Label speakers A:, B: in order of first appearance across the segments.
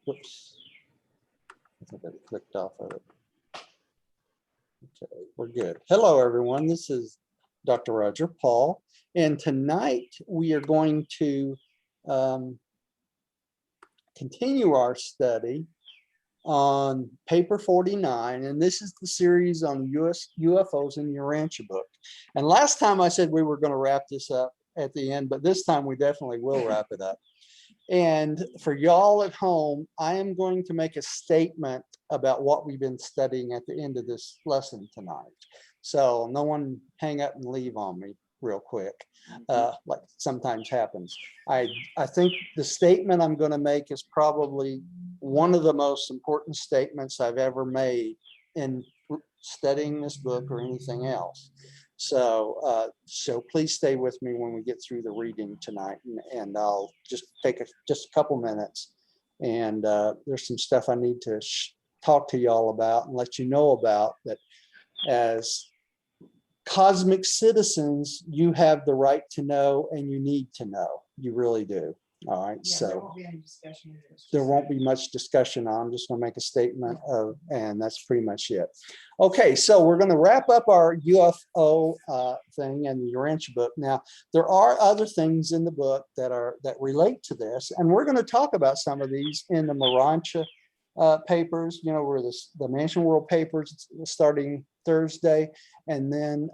A: Whoops. I think I clicked off of it. Okay, we're good. Hello, everyone. This is Dr. Roger Paul, and tonight we are going to continue our study on paper 49, and this is the series on UFOs in the Urantia book. And last time I said we were going to wrap this up at the end, but this time we definitely will wrap it up. And for y'all at home, I am going to make a statement about what we've been studying at the end of this lesson tonight. So no one hang up and leave on me real quick, like sometimes happens. I think the statement I'm going to make is probably one of the most important statements I've ever made in studying this book or anything else. So, so please stay with me when we get through the reading tonight, and I'll just take just a couple minutes. And there's some stuff I need to talk to y'all about and let you know about, that as cosmic citizens, you have the right to know, and you need to know. You really do. All right. Yeah, so there won't be any discussion. There won't be much discussion. I'm just going to make a statement of, and that's pretty much it. Okay, so we're going to wrap up our UFO thing and the Urantia book. Now, there are other things in the book that relate to this, and we're going to talk about some of these in the Urantia papers. You know, where the Mansion World papers starting Thursday, and then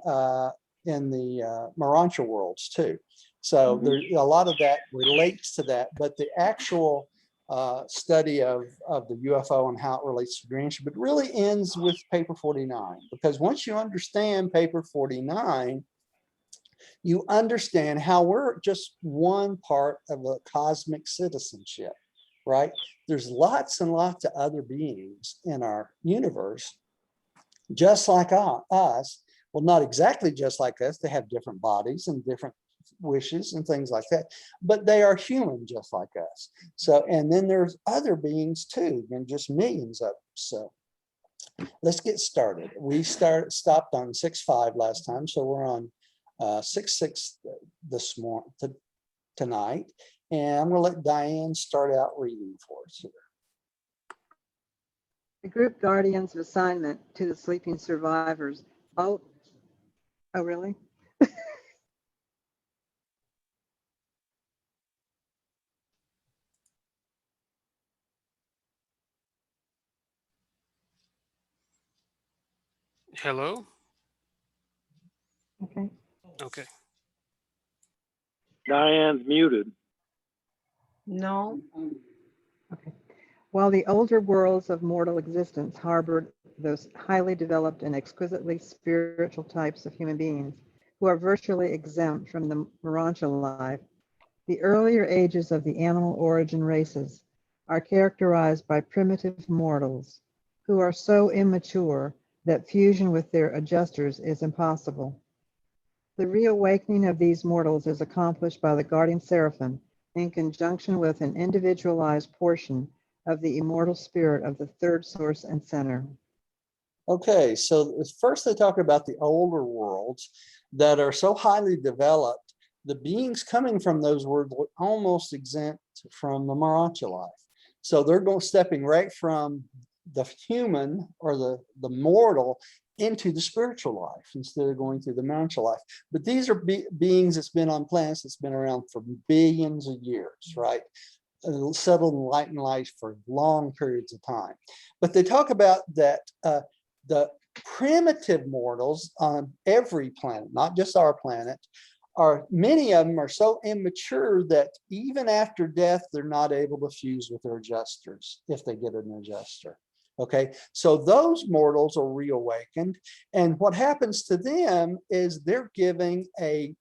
A: in the Urantia worlds too. So there, a lot of that relates to that, but the actual study of the UFO and how it relates to Urantia, but really ends with paper 49, because once you understand paper 49, you understand how we're just one part of a cosmic citizenship, right? There's lots and lots of other beings in our universe, just like us. Well, not exactly just like us. They have different bodies and different wishes and things like that, but they are human just like us. So, and then there's other beings too, and just millions of them. So let's get started. We stopped on 6.5 last time, so we're on 6.6 this morning, tonight, and I'm going to let Diane start out reading for us here.
B: The group guardians of assignment to the sleeping survivors. Oh really?
C: Hello?
B: Okay.
C: Okay.
D: Diane's muted.
E: No.
B: Okay. While the older worlds of mortal existence harbored those highly developed and exquisitely spiritual types of human beings who are virtually exempt from the Urantia life, the earlier ages of the animal origin races are characterized by primitive mortals who are so immature that fusion with their adjusters is impossible. The reawakening of these mortals is accomplished by the guardian seraphim in conjunction with an individualized portion of the immortal spirit of the third source and center.
A: Okay, so first they talk about the older worlds that are so highly developed, the beings coming from those worlds were almost exempt from the Urantia life. So they're stepping right from the human or the mortal into the spiritual life instead of going through the Urantia life. But these are beings that's been on planets that's been around for billions of years, right? Settled in light and life for long periods of time. But they talk about that the primitive mortals on every planet, not just our planet, many of them are so immature that even after death, they're not able to fuse with their adjusters if they get an adjuster. Okay, so those mortals are reawakened, and what happens to them is they're giving a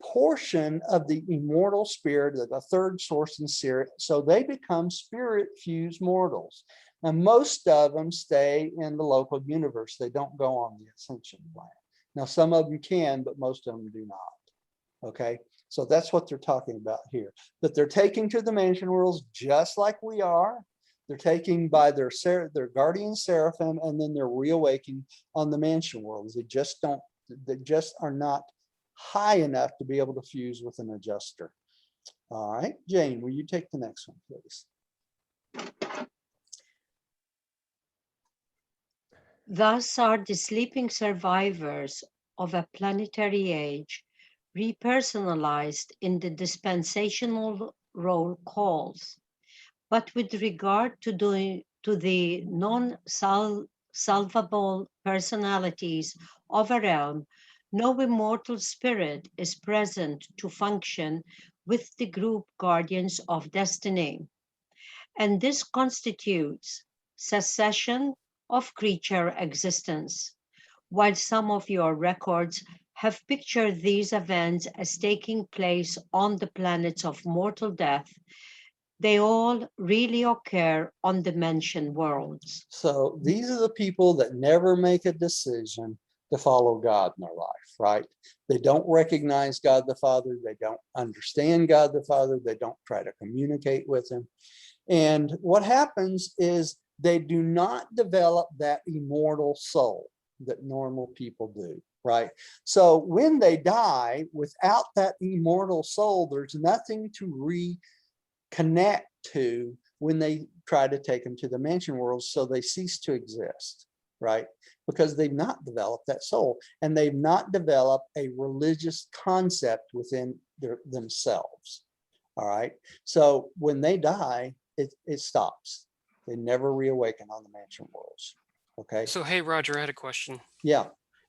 A: portion of the immortal spirit of the third source and spirit, so they become spirit fused mortals. And most of them stay in the local universe. They don't go on the ascension planet. Now, some of them can, but most of them do not. Okay, so that's what they're talking about here. But they're taking to the mansion worlds just like we are. They're taking by their guardian seraphim, and then they're reawakening on the mansion worlds. They just are not high enough to be able to fuse with an adjuster. All right, Jane, will you take the next one, please?
E: Thus are the sleeping survivors of a planetary age repersonalized in the dispensational roll calls. But with regard to the non-salvable personalities of a realm, no immortal spirit is present to function with the group guardians of destiny. And this constitutes cessation of creature existence. While some of your records have pictured these events as taking place on the planets of mortal death, they all really occur on the mentioned worlds.
A: So these are the people that never make a decision to follow God in their life, right? They don't recognize God the Father. They don't understand God the Father. They don't try to communicate with him. And what happens is they do not develop that immortal soul that normal people do, right? So when they die without that immortal soul, there's nothing to reconnect to when they try to take them to the mansion world. So they cease to exist, right? Because they've not developed that soul, and they've not developed a religious concept within themselves. All right. So when they die, it stops. They never reawaken on the mansion worlds. Okay.
C: So, hey, Roger, I had a question.
A: Yeah.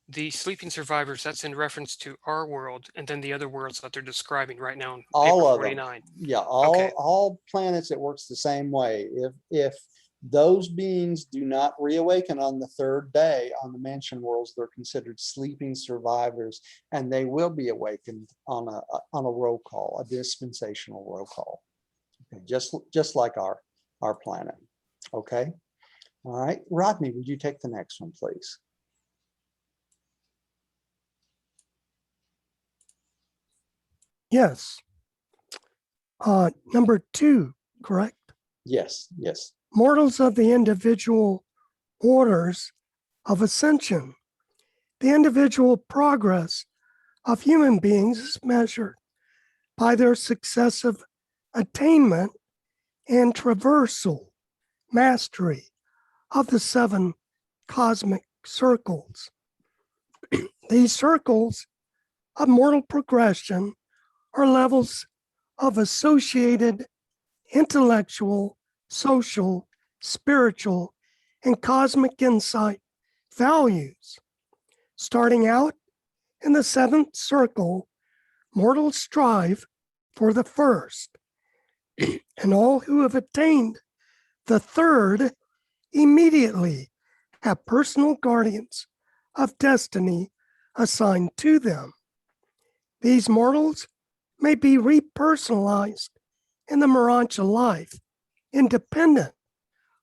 C: The sleeping survivors, that's in reference to our world and then the other worlds that they're describing right now in
A: All
C: paper
A: of them.
C: 49.
A: Yeah.
C: Okay.
A: All planets, it works the same way. If those beings do not reawaken on the third day on the mansion worlds, they're considered sleeping survivors, and they will be awakened on a roll call, a dispensational roll call. Okay. Just like our planet. Okay. All right. Rodney, would you take the next one, please?
D: Yes. Number 2, correct?
A: Yes. Yes.
D: Mortals of the individual orders of ascension. The individual progress of human beings is measured by their successive attainment and traversal, mastery of the 7 cosmic circles. These circles of mortal progression are levels of associated intellectual, social, spiritual, and cosmic insight values. Starting out in the 7th circle, mortals strive for the first, and all who have attained the 3rd immediately have personal guardians of destiny assigned to them. These mortals may be repersonalized in the Urantia life, independent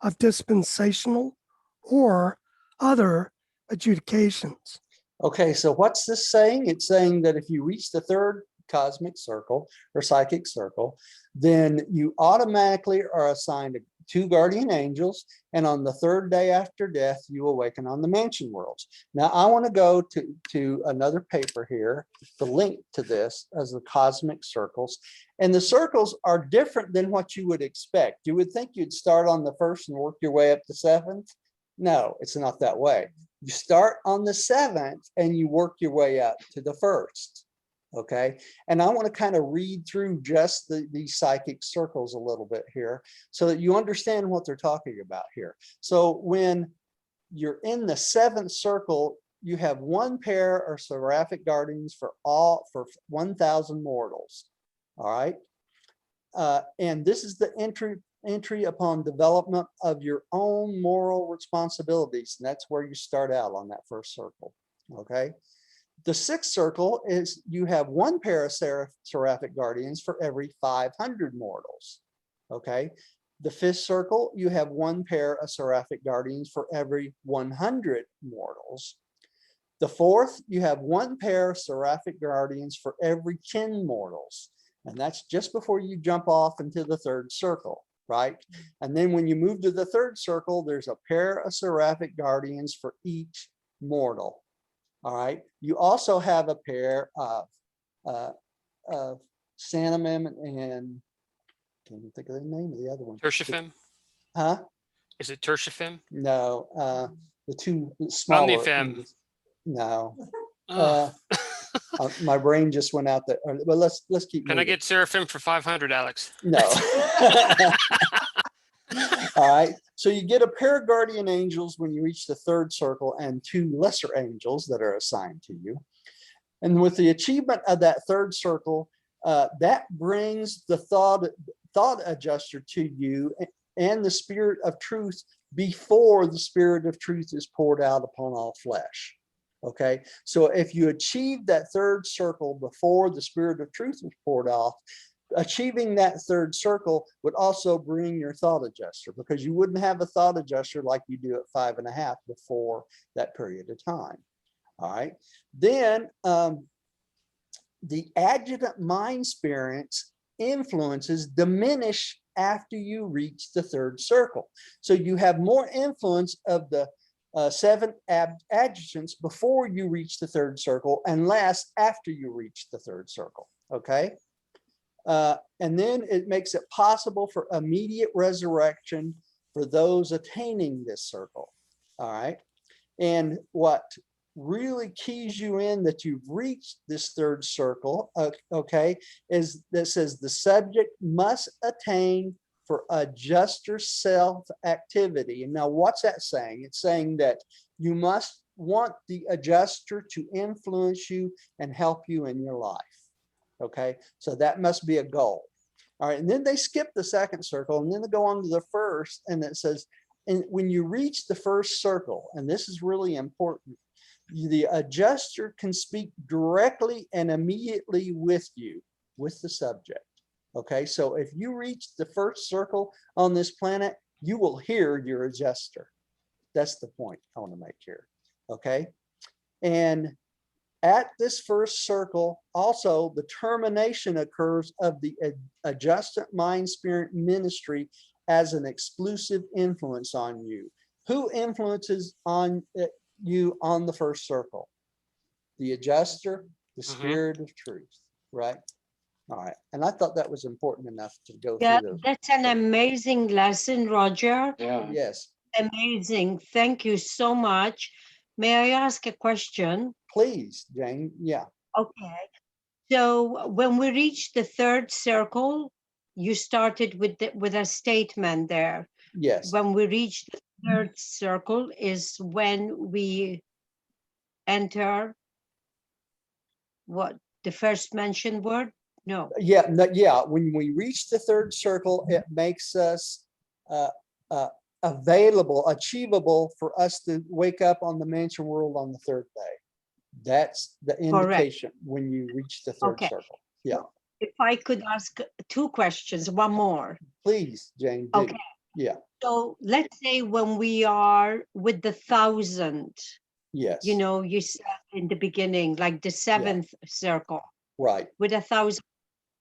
D: of dispensational or other adjudications.
A: Okay, so what's this saying? It's saying that if you reach the 3rd cosmic circle or psychic circle, then you automatically are assigned 2 guardian angels, and on the 3rd day after death, you awaken on the mansion worlds. Now, I want to go to another paper here, the link to this as the cosmic circles. And the circles are different than what you would expect. You would think you'd start on the 1st and work your way up to 7th. No, it's not that way. You start on the 7th and you work your way up to the 1st. Okay. And I want to kind of read through just these psychic circles a little bit here so that you understand what they're talking about here. So when you're in the 7th circle, you have 1 pair of seraphic guardians for 1,000 mortals. All right. And this is the entry upon development of your own moral responsibilities. And that's where you start out on that 1st circle. Okay. The 6th circle is you have 1 pair of seraphic guardians for every 500 mortals. Okay. The 5th circle, you have 1 pair of seraphic guardians for every 100 mortals. The 4th, you have 1 pair of seraphic guardians for every 10 mortals. And that's just before you jump off into the 3rd circle, right? And then when you move to the 3rd circle, there's a pair of seraphic guardians for each mortal. All right. You also have a pair of Sanamim and can't even think of the name of the other one.
C: Tertiafim?
A: Huh?
C: Is it Tertiafim?
A: No. the two smaller.
C: Omnifem.
A: No,
C: Oh,
A: my brain just went out there. But let's keep
C: can I
A: moving.
C: get Seraphim for 500, Alex?
A: No. All right. So you get a pair of guardian angels when you reach the third circle and two lesser angels that are assigned to you. And with the achievement of that third circle, that brings the thought adjuster to you and the spirit of truth before the spirit of truth is poured out upon all flesh. Okay, so if you achieve that third circle before the spirit of truth was poured off, achieving that third circle would also bring your thought adjuster, because you wouldn't have a thought adjuster like you do at 5.5 before that period of time. All right, then the adjutant mind spirits influences diminish after you reach the third circle. So you have more influence of the 7 adjutants before you reach the third circle and less after you reach the third circle. Okay. And then it makes it possible for immediate resurrection for those attaining this circle. All right. And what really keys you in that you've reached this third circle, okay, is that says the subject must attain for adjuster self activity. And now what's that saying? It's saying that you must want the adjuster to influence you and help you in your life. Okay, so that must be a goal. All right, and then they skip the second circle and then they go on to the first, and it says, and when you reach the first circle, and this is really important, the adjuster can speak directly and immediately with you, with the subject. Okay, so if you reach the first circle on this planet, you will hear your adjuster. That's the point I want to make here. Okay, and at this first circle, also the termination occurs of the adjustant mind spirit ministry as an exclusive influence on you. Who influences on you on the first circle? The adjuster, the spirit of truth, right? All right. And I thought that was important enough to go
E: Yeah,
A: through those.
E: that's an amazing lesson, Roger.
F: Yeah.
A: Yes,
E: Amazing. Thank you so much. May I ask a question?
A: please, Jane. Yeah.
E: Okay. So when we reach the third circle, you started with a statement there.
A: Yes.
E: When we reach the third circle is when we enter what, the first mentioned word? No.
A: Yeah. Yeah. When we reach the third circle, it makes us available, achievable for us to wake up on the mansion world on the third day. That's the indication when you reach the third
E: Okay.
A: circle. Yeah.
E: If I could ask 2 questions, one more.
A: Please, Jane. Do.
E: Okay.
A: Yeah.
E: So let's say when we are with the 1,000,
A: Yes.
E: you know, you said in the beginning, like the 7th circle
A: Right.
E: with 1,000.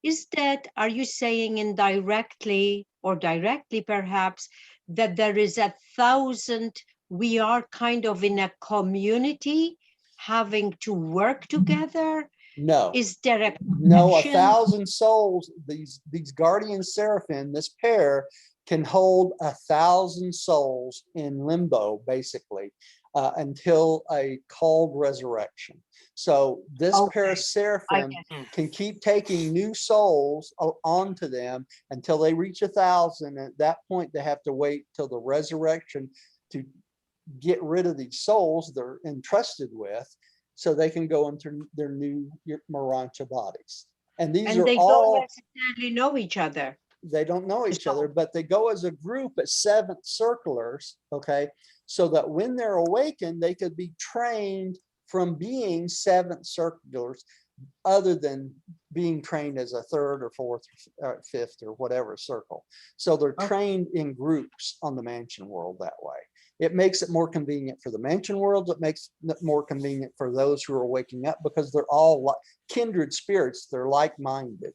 E: Is that, are you saying indirectly or directly perhaps, that there is 1,000, we are kind of in a community having to work together?
A: No.
E: Is there a
A: No,
E: connection?
A: 1,000 souls, these guardian seraphim, this pair can hold 1,000 souls in limbo, basically, until a called resurrection. So this pair of
E: I
A: seraphim
E: get
A: can keep taking new souls onto them until they reach 1,000. At that point, they have to wait till the resurrection to get rid of these souls they're entrusted with, so they can go into their new Urantia bodies. And these
E: And
A: are
E: they
A: all,
E: don't necessarily know each other.
A: they don't know each
E: So-
A: other, but they go as a group as 7th circlers, okay? So that when they're awakened, they could be trained from being 7th circulars, other than being trained as a 3rd or 4th or 5th or whatever circle. So they're
E: Okay.
A: trained in groups on the mansion world that way. It makes it more convenient for the mansion world. It makes it more convenient for those who are waking up, because they're all kindred spirits. They're like-minded.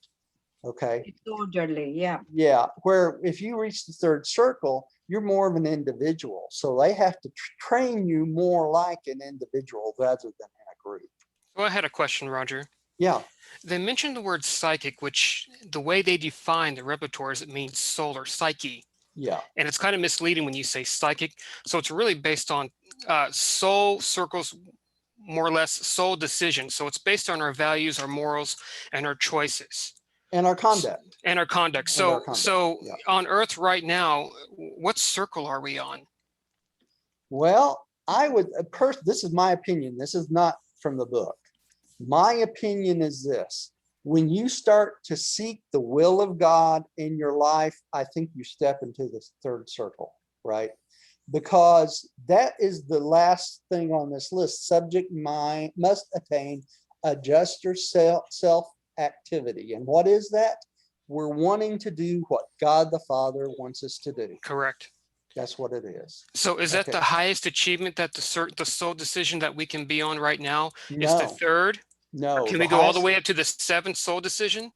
A: Okay.
E: It's orderly, yeah.
A: Yeah. Where if you reach the 3rd circle, you're more of an individual. So they have to train you more like an individual rather than in a group.
C: So I had a question, Roger.
A: Yeah.
C: They mentioned the word psychic, which the way they define the repertoire is it means soul or psyche.
A: Yeah.
C: And it's kind of misleading when you say psychic. So it's really based on soul circles, more or less soul decisions. So it's based on our values, our morals, and our choices.
A: And our conduct.
C: And our conduct.
A: And our
C: So,
A: conduct,
C: so
A: yeah.
C: on Earth right now, what circle are we on?
A: Well, I would, this is my opinion. This is not from the book. My opinion is this. When you start to seek the will of God in your life, I think you step into the third circle, right? Because that is the last thing on this list. Subject mind must attain adjuster self activity. And what is that? We're wanting to do what God the Father wants us to do.
C: Correct.
A: That's what it is.
C: So is that
A: Okay.
C: the highest achievement that the soul decision that we can be on right now is
A: No.
C: the third?
A: No.
C: Can
A: the
C: we go all the
A: highest-
C: way up to the seventh soul decision?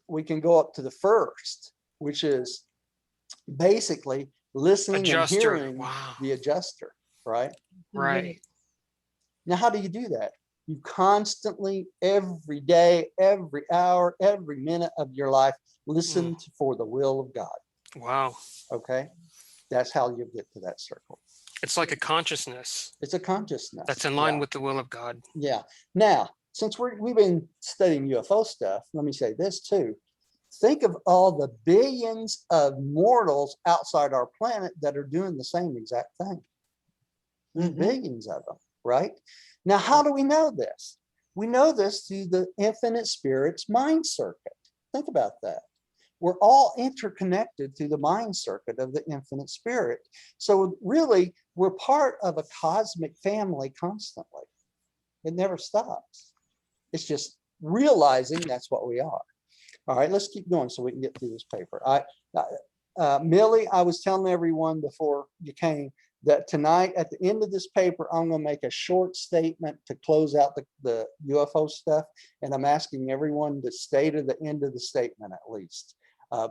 A: we can go up to the first, which is basically listening
C: Adjuster.
A: and hearing
C: Wow.
A: the adjuster, right?
C: Right.
A: Now, how do you do that? You constantly, every day, every hour, every minute of your life, listen for the will of God.
C: Wow.
A: Okay. That's how you get to that circle.
C: It's like a consciousness
A: It's a consciousness.
C: that's in line
A: Yeah.
C: with the will of God.
A: Yeah. Now, since we've been studying UFO stuff, let me say this too. Think of all the billions of mortals outside our planet that are doing the same exact thing. There's billions of them, right? Now, how do we know this? We know this through the infinite spirit's mind circuit. Think about that. We're all interconnected through the mind circuit of the infinite spirit. So really, we're part of a cosmic family constantly. It never stops. It's just realizing that's what we are. All right, let's keep going so we can get through this paper. Millie, I was telling everyone before you came that tonight at the end of this paper, I'm going to make a short statement to close out the UFO stuff. And I'm asking everyone to stay to the end of the statement at least,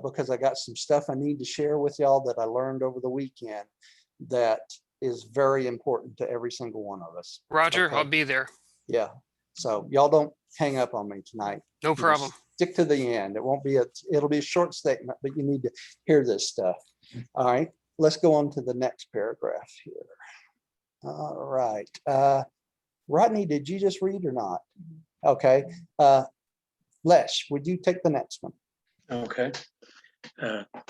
A: because I got some stuff I need to share with y'all that I learned over the weekend that is very important to every single one of us.
C: Roger,
A: Okay.
C: I'll be there.
A: Yeah. So y'all don't hang up on me tonight.
C: No
A: You just
C: problem.
A: Stick to the end. It'll be a short statement, but you need to hear this stuff. All right, let's go on to the next paragraph here. All right. Rodney, did you just read or not? Okay. Lesh, would you take the next one?
F: Okay.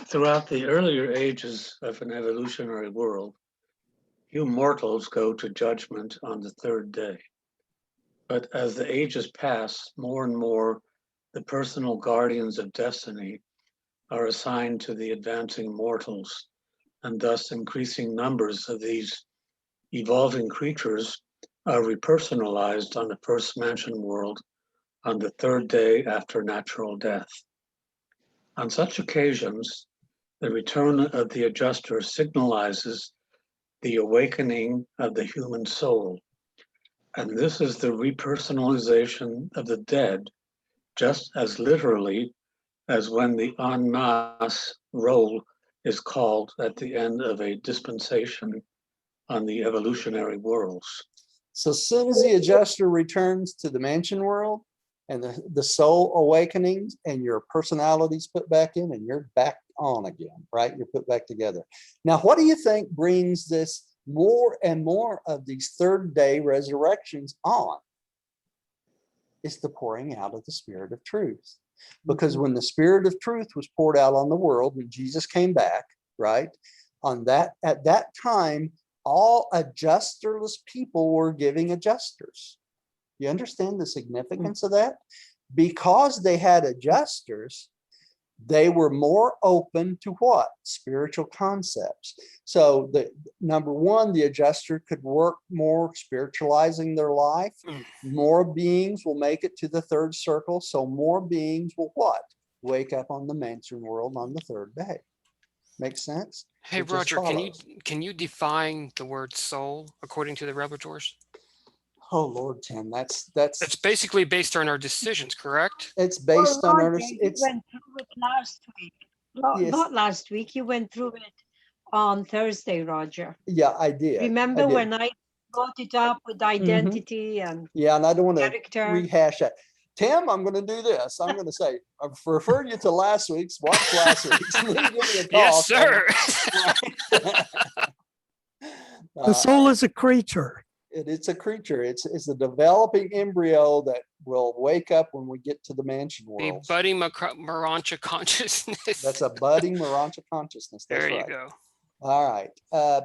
F: Throughout the earlier ages of an evolutionary world, you mortals go to judgment on the third day. But as the ages pass, more and more, the personal guardians of destiny are assigned to the advancing mortals, and thus increasing numbers of these evolving creatures are repersonalized on the first mansion world on the third day after natural death. On such occasions, the return of the adjuster signalizes the awakening of the human soul. And this is the repersonalization of the dead, just as literally as when the en masse roll is called at the end of a dispensation on the evolutionary worlds.
A: So as soon as the adjuster returns to the mansion world and the soul awakenings and your personality's put back in and you're back on again, right? You're put back together. Now, what do you think brings this more and more of these third day resurrections on? It's the pouring out of the spirit of truth. Because when the spirit of truth was poured out on the world, when Jesus came back, right? At that time, all adjusterless people were giving adjusters. You understand the significance of that? Because they had adjusters, they were more open to what? Spiritual concepts. So the number one, the adjuster could work more spiritualizing their life. More beings will make it to the third circle. So more beings will what? Wake up on the mansion world on the third day. Makes sense?
C: Hey,
A: It just
C: Roger,
A: follows.
C: can you define the word soul according to the repertoires?
A: Oh Lord, Tim, that's
C: It's basically based on our decisions, correct?
A: it's based on
E: Roger,
A: our
E: you
A: it's
E: went through it last week.
A: Yes.
E: Not last week. You went through it on Thursday, Roger.
A: yeah, I did.
E: Remember
A: I did.
E: when I brought it up with identity and
A: Yeah, and I don't want to
E: character?
A: rehash that. Tim, I'm going to do this. I'm going to say, I've referred you to last week's, watch last week's, and then give me a call.
C: Yes, sir.
D: The soul is a creature.
A: It's a creature. It's a developing embryo that will wake up when we get to the mansion
C: The
A: world.
C: budding Marancha consciousness.
A: That's a budding Marancha consciousness. That's
C: There you
A: right.
C: go.
A: All right.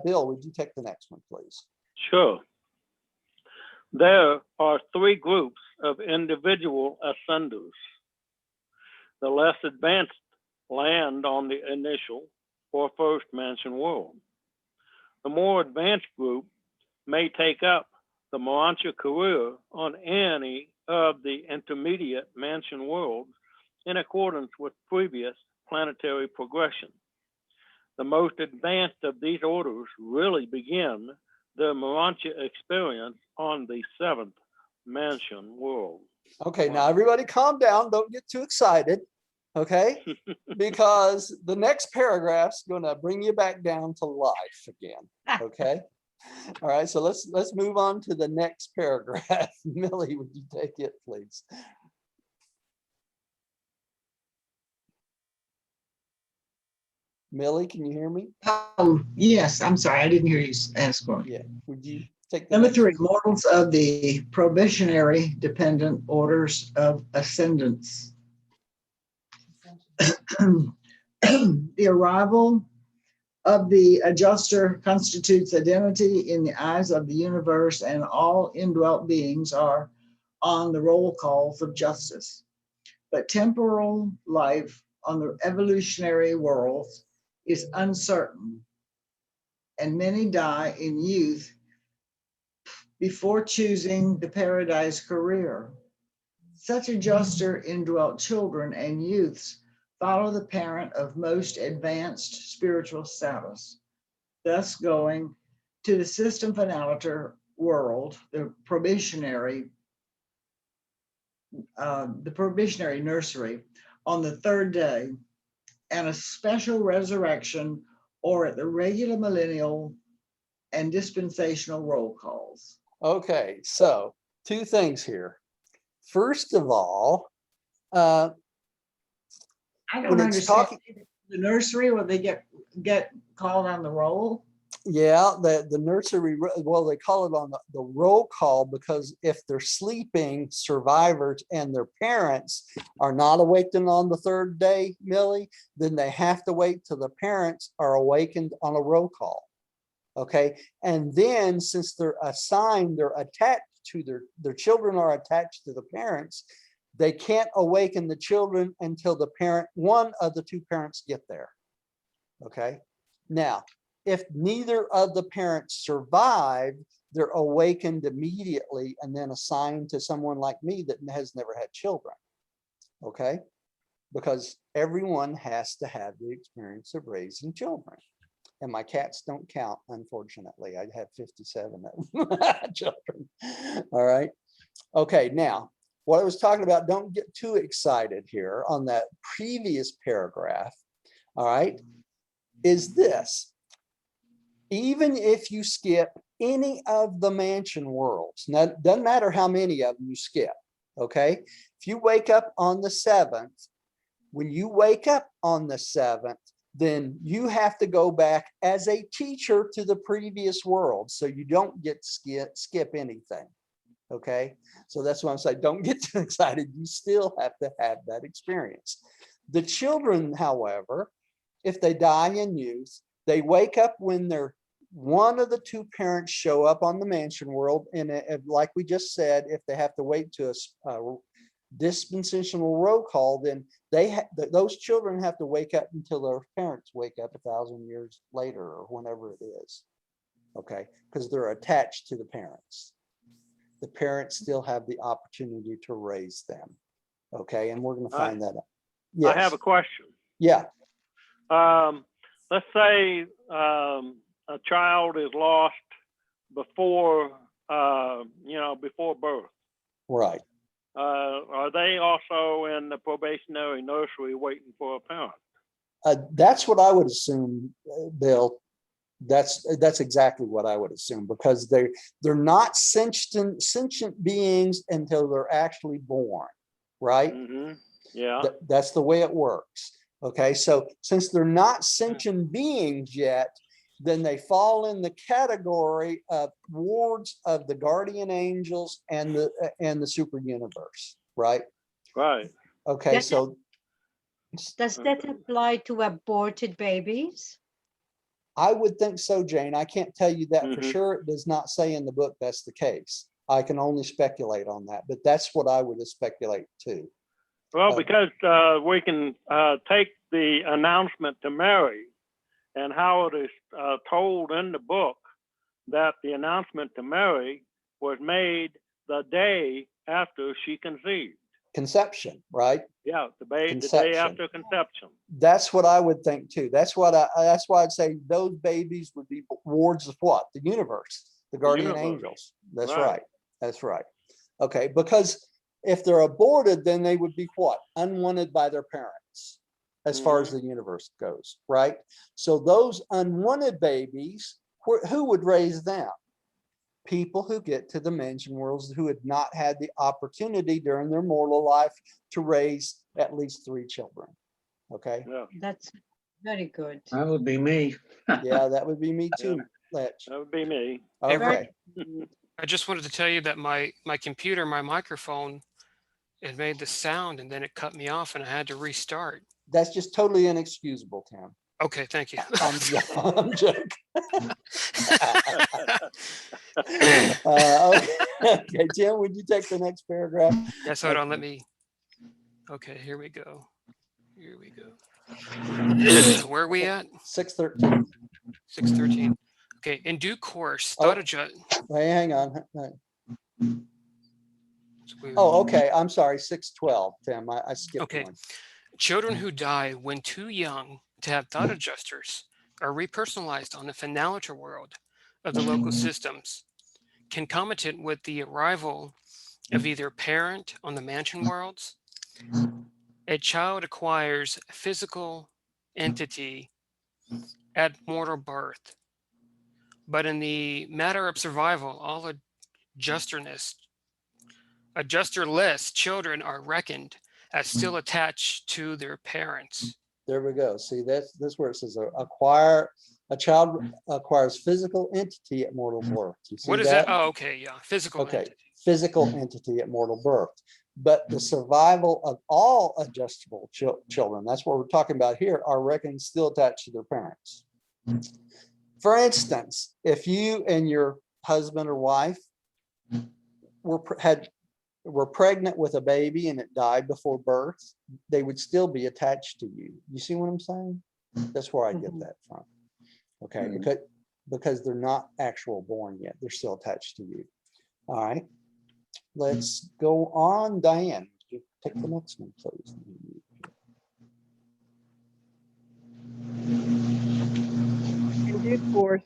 A: Bill, would you take the next one, please?
G: Sure. There are three groups of individual ascenders. The less advanced land on the initial or first mansion world. The more advanced group may take up the Marancha career on any of the intermediate mansion worlds in accordance with previous planetary progression. The most advanced of these orders really begin their Marancha experience on the seventh mansion world.
A: Okay, now everybody calm down. Don't get too excited. Okay, because the next paragraph's going to bring you back down to life again. Okay. All right, so let's move on to the next paragraph. Millie, would you take it, please? Millie, can you hear me?
H: Oh, yes, I'm sorry, I didn't hear you ask for it.
A: Yeah. Would you take the
H: Number
A: next
H: 3,
A: one?
H: mortals of the probationary dependent orders of ascendants. The arrival of the adjuster constitutes identity in the eyes of the universe, and all indwelt beings are on the roll calls of justice. But temporal life on the evolutionary worlds is uncertain, and many die in youth before choosing the paradise career. Such adjuster indwelt children and youths follow the parent of most advanced spiritual status, thus going to the system finaliter world, the probationary nursery on the third day, and a special resurrection or at the regular millennial and dispensational roll calls.
A: Okay, so 2 things here. First of all,
H: I
A: when
H: don't
A: it's
H: understand
A: talking,
H: the nursery where they get called on the roll.
A: yeah, the nursery, well, they call it on the roll call because if they're sleeping, survivors and their parents are not awakened on the third day, Millie, then they have to wait till the parents are awakened on a roll call. Okay, and then since they're assigned, they're attached to their children are attached to the parents, they can't awaken the children until one of the 2 parents get there. Okay, now, if neither of the parents survive, they're awakened immediately and then assigned to someone like me that has never had children. Okay, because everyone has to have the experience of raising children. And my cats don't count, unfortunately. I have 57 of them children. All right. Okay, now, what I was talking about, don't get too excited here on that previous paragraph, all right, is this. Even if you skip any of the mansion worlds, now it doesn't matter how many of them you skip, okay? If you wake up on the 7th, when you wake up on the 7th, then you have to go back as a teacher to the previous world. So you don't get skip anything. Okay. So that's why I'm saying, don't get too excited. You still have to have that experience. The children, however, if they die in youth, they wake up when one of the 2 parents show up on the mansion world. And like we just said, if they have to wait to a dispensational roll call, then those children have to wake up until their parents wake up 1,000 years later or whenever it is. Okay, because they're attached to the parents. The parents still have the opportunity to raise them. Okay, and we're going to find that out. Yes.
G: I have a question.
A: Yeah.
G: Let's say a child is lost before, before birth.
A: Right.
G: Are they also in the probationary nursery waiting for a parent?
A: That's what I would assume, Bill. That's exactly what I would assume, because they're not sentient beings until they're actually born. right?
G: Yeah.
A: That's the way it works. Okay, so since they're not sentient beings yet, then they fall in the category of wards of the guardian angels and the super universe, right?
G: Right.
A: Okay,
E: Does
A: so
E: Does that apply to aborted babies?
A: I would think so, Jane. I can't tell you that for
G: Mhm.
A: sure. It does not say in the book that's the case. I can only speculate on that, but that's what I would speculate too.
G: Well, because we can take the announcement to Mary and how it is told in the book that the announcement to Mary was made the day after she conceived.
A: Conception, right?
G: Yeah, the day
A: Conception.
G: after conception.
A: That's what I would think too. That's why I'd say those babies would be wards of what? The universe, the guardian
G: universe.
A: angels. That's
G: Right.
A: right. That's right. Okay, because if they're aborted, then they would be what? Unwanted by their parents, as far as the universe goes, right? So those unwanted babies, who would raise them? People who get to the mansion worlds who had not had the opportunity during their mortal life to raise at least 3 children. Okay.
G: Yeah,
E: That's very good.
F: That would be me.
A: Yeah, that would be me too, Letch.
G: that would be me.
A: Okay.
C: I just wanted to tell you that my computer, my microphone, it made the sound and then it cut me off and I had to restart.
A: That's just totally inexcusable, Tim.
C: Okay, thank you.
A: I'm joking. Okay, Tim, would you take the next paragraph?
C: Yes, hold on, let me. Okay, here we go. Here we go. Where are we at?
A: 613.
C: 613. Okay, in due course,
A: Oh.
C: thought adjust.
A: Hey, hang on. Oh, okay. I'm sorry. 612, Tim. I skipped
C: Okay.
A: one.
C: Children who die when too young to have thought adjusters are repersonalized on the finaliter world of the local systems, concomitant with the arrival of either parent on the mansion worlds. A child acquires physical entity at mortal birth, but in the matter of survival, all adjusterless children are reckoned as still attached to their parents.
A: There we go. See, that's where it says a child acquires physical entity at mortal birth. You see
C: What is that? Oh, okay, yeah, physical
A: Okay,
C: entity.
A: physical entity at mortal birth. But the survival of all adjustable children, that's what we're talking about here, are reckoned still attached to their parents. For instance, if you and your husband or wife were pregnant with a baby and it died before birth, they would still be attached to you. You see what I'm saying? That's where I get that from. Okay, because they're not actual born yet. They're still attached to you. All right. Let's go on. Diane, you take the next one, please.
B: In due course,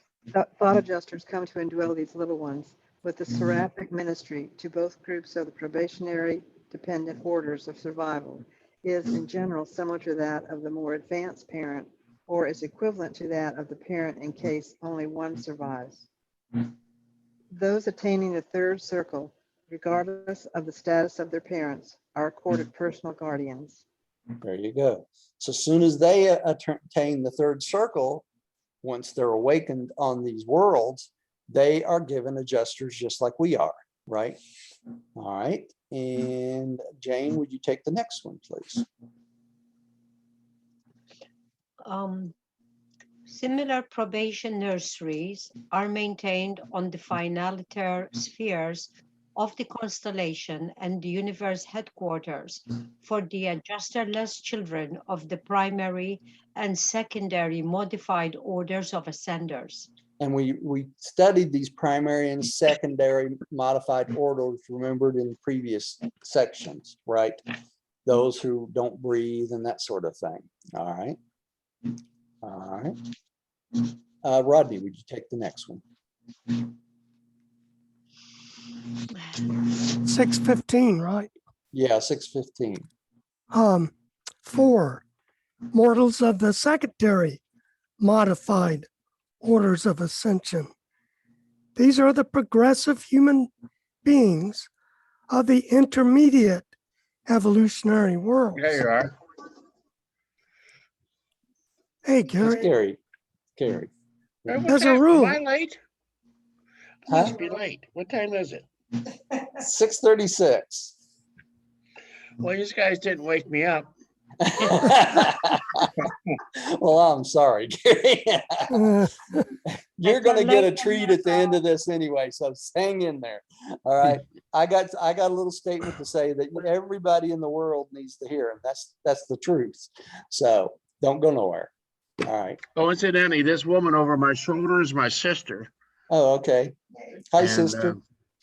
B: thought adjusters come to indwell these little ones with the seraphic ministry to both groups of the probationary dependent orders of survival is in general similar to that of the more advanced parent or is equivalent to that of the parent in case only one survives. Those attaining the third circle, regardless of the status of their parents, are accorded personal guardians.
A: There you go. So as soon as they attain the third circle, once they're awakened on these worlds, they are given adjusters just like we are, right? All right. And Jane, would you take the next one, please?
E: Similar probation nurseries are maintained on the finaliter spheres of the constellation and the universe headquarters for the adjusterless children of the primary and secondary modified orders of ascenders.
A: And we studied these primary and secondary modified orders, remembered in previous sections, right? Those who don't breathe and that sort of thing. All right. All right. Rodney, would you take the next one?
D: 615, right?
A: Yeah, 615.
D: 4, mortals of the secondary modified orders of ascension. These are the progressive human beings of the intermediate evolutionary worlds.
I: There you are.
D: Hey,
A: It's
D: Gary,
A: Gary. Gary.
I: Hey, what
D: as a
I: time-
D: rule,
I: Am I late?
A: Huh?
I: Must be late. What time is it?
A: 6:36.
I: Well, you guys didn't wake me up.
A: Well, I'm sorry, Gary.
D: uh,
A: You're
E: Better
A: gonna get a
E: late than
A: treat at the end of this anyway, so hang in there. All right. I got a little statement to say that everybody in the world needs to hear, and that's the truth. So don't go nowhere. All right.
I: Oh, incidentally, this woman over my shoulder is my sister.
A: Oh, okay. Hi,
I: And,
A: sister.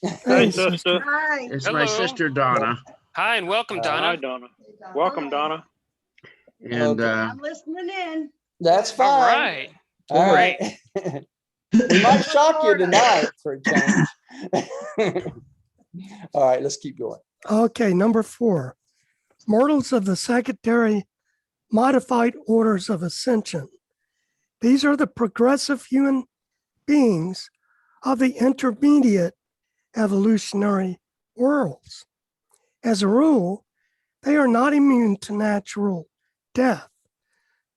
C: Hi,
D: hey,
C: sister.
D: sister.
E: Hi.
I: It's
C: Hello.
I: my sister Donna.
C: Hi, and welcome, Donna.
G: Hi, Donna. Welcome, Donna.
I: And
A: Okay.
E: I'm listening in.
A: That's fine.
C: All right.
A: All
C: Great.
A: right. We might shock you tonight for a change. All right, let's keep going.
D: Okay, number 4. Mortals of the secondary modified orders of ascension. These are the progressive human beings of the intermediate evolutionary worlds. As a rule, they are not immune to natural death,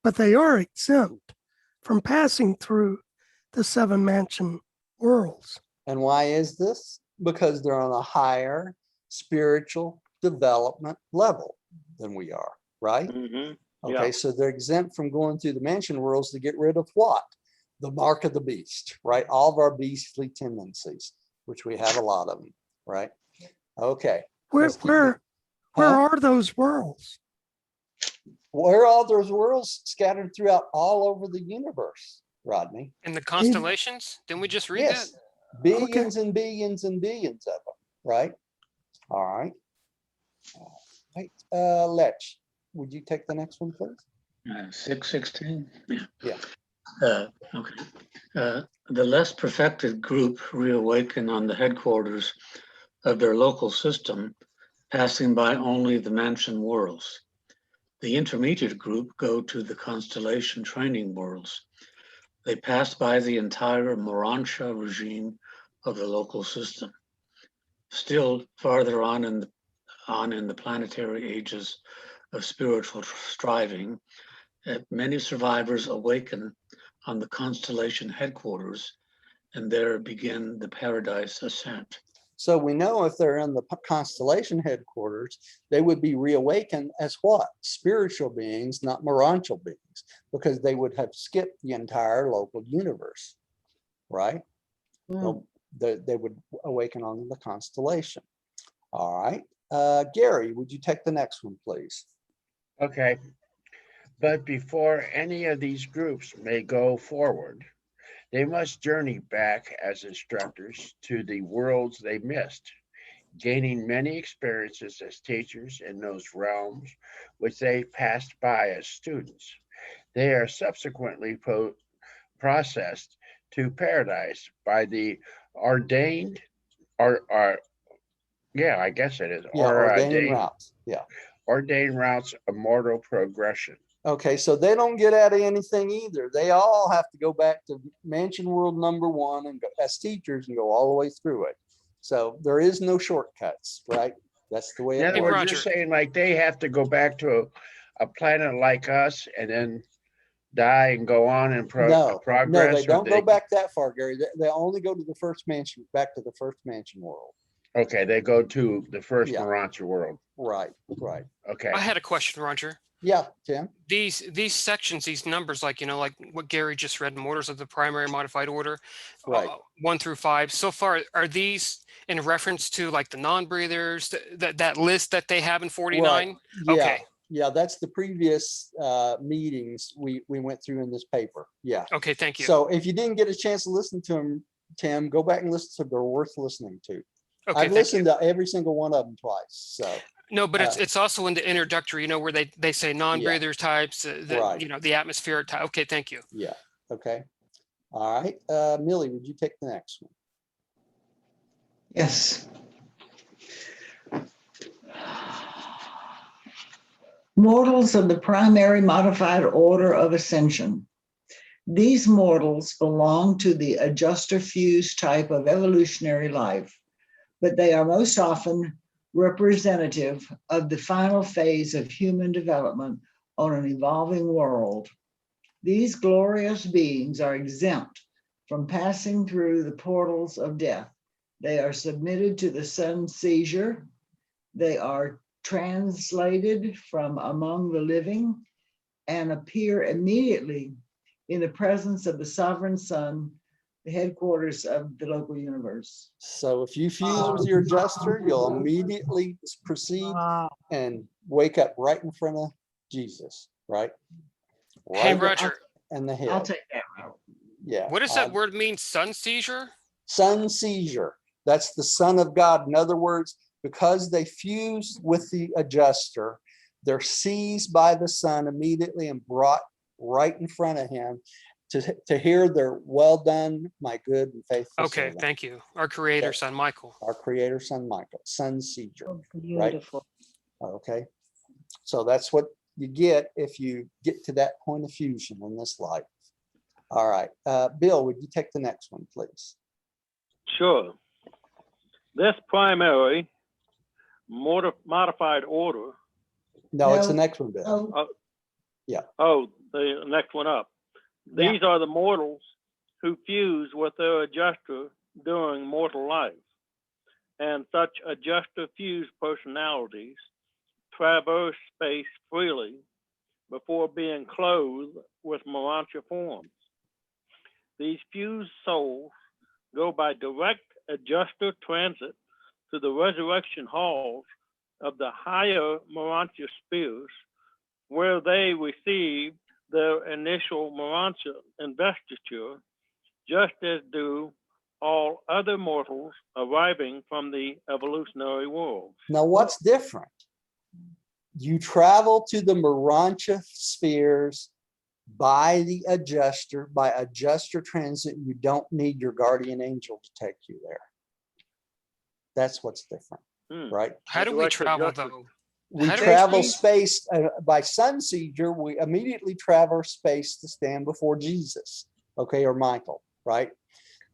D: but they are exempt from passing through the 7 mansion worlds.
A: And why is this? Because they're on a higher spiritual development level than we are, right?
G: Mm-hmm.
A: Okay,
G: Yeah.
A: so they're exempt from going through the mansion worlds to get rid of what? The mark of the beast, right? All of our beastly tendencies, which we have a lot of them, right? Okay.
D: Where
A: let's keep going.
D: where
A: Huh?
D: are those worlds?
A: Where are all those worlds scattered throughout all over the universe, Rodney?
C: In the constellations? Didn't we just read
A: Yes,
C: that?
A: billions and billions and billions of them, right? All right. Right. Lech, would you take the next one, please?
F: 616.
A: Yeah.
F: Okay. The less perfected group reawaken on the headquarters of their local system, passing by only the mansion worlds. The intermediate group go to the constellation training worlds. They pass by the entire Urantia regime of the local system. Still farther on in the planetary ages of spiritual striving, many survivors awaken on the constellation headquarters and there begin the paradise ascent.
A: So we know if they're in the constellation headquarters, they would be reawakened as what? Spiritual beings, not morontial beings, because they would have skipped the entire local universe, right?
H: Mm.
A: They would awaken on the constellation. All right. Gary, would you take the next one, please?
I: Okay. But before any of these groups may go forward, they must journey back as instructors to the worlds they missed, gaining many experiences as teachers in those realms which they passed by as students. They are subsequently processed to paradise by the ordained, yeah, I guess it is,
A: Yeah, ordained routes. Yeah.
I: ordained routes of mortal progression.
A: Okay, so they don't get out of anything either. They all have to go back to mansion world number 1 and go as teachers and go all the way through it. So there is no shortcuts, right? That's the way
I: In
A: it
I: other
A: works.
I: words, you're saying like they have to go back to a planet like us and then die and go on and
A: No,
I: progress?
A: they don't go back that far, Gary. They only go to the first mansion, back to the first mansion world.
I: Okay, they go to the first
A: Yeah.
I: Urantia world.
A: Right, right.
I: Okay.
C: I had a question, Roger.
A: Yeah, Tim.
C: These sections, these numbers, like like what Gary just read, orders of the primary modified order,
A: Right.
C: 1 through 5. So far, are these in reference to like the non-breathers, that list that they have in 49?
A: Right. Yeah.
C: Okay.
A: Yeah, that's the previous meetings we went through in this paper. Yeah.
C: Okay, thank you.
A: So if you didn't get a chance to listen to them, Tim, go back and listen to them. They're worth listening to.
C: Okay,
A: I've listened to every single one of them twice. So
C: no, but it's also in the introductory, where they say non-breathers types,
A: Right.
C: the atmospheric type. Okay, thank you.
A: yeah. Okay. All right. Millie, would you take the next one?
H: Yes. Mortals of the primary modified order of ascension. These mortals belong to the adjuster fuse type of evolutionary life, but they are most often representative of the final phase of human development on an evolving world. These glorious beings are exempt from passing through the portals of death. They are submitted to the sun seizure. They are translated from among the living and appear immediately in the presence of the sovereign sun, the headquarters of the local universe.
A: So if you fuse with your adjuster, you'll immediately proceed
B: Wow.
A: and wake up right in front of Jesus, right?
C: Hey,
A: Right
C: Roger,
A: in the
H: I'll
A: head.
H: take that route.
A: Yeah.
C: what does that word mean? Sun seizure?
A: Sun seizure. That's the Son of God. In other words, because they fuse with the adjuster, they're seized by the sun immediately and brought right in front of him to hear their "Well done, my good and faithful
C: Okay,
A: servant."
C: thank you. Our creator,
A: Okay.
C: son Michael.
A: Our Creator, Son Michael, Sun seizure.
E: Oh, beautiful.
A: Okay, so that's what you get if you get to that point of fusion in this life. All right, Bill, would you take the next one, please?
G: Sure. This primary modified order,
A: No, it's the
H: No.
A: next one, Bill.
G: oh, the next one up.
H: Yeah.
G: These are the mortals who fuse with their adjuster during mortal life. And such adjuster fused personalities traverse space freely before being clothed with Urantia forms. These fused souls go by direct adjuster transit to the resurrection halls of the higher Urantia spheres, where they receive their initial Urantia investiture, just as do all other mortals arriving from the evolutionary world.
A: Now, what's different? You travel to the Urantia spheres by the adjuster, by adjuster transit. You don't need your guardian angel to take you there. That's what's different, right?
C: How do we
G: Direct
C: travel
G: adjuster.
C: though?
A: We
C: How do
A: travel
H: we-
A: space by sun seizure. We immediately traverse space to stand before Jesus, okay, or Michael, right?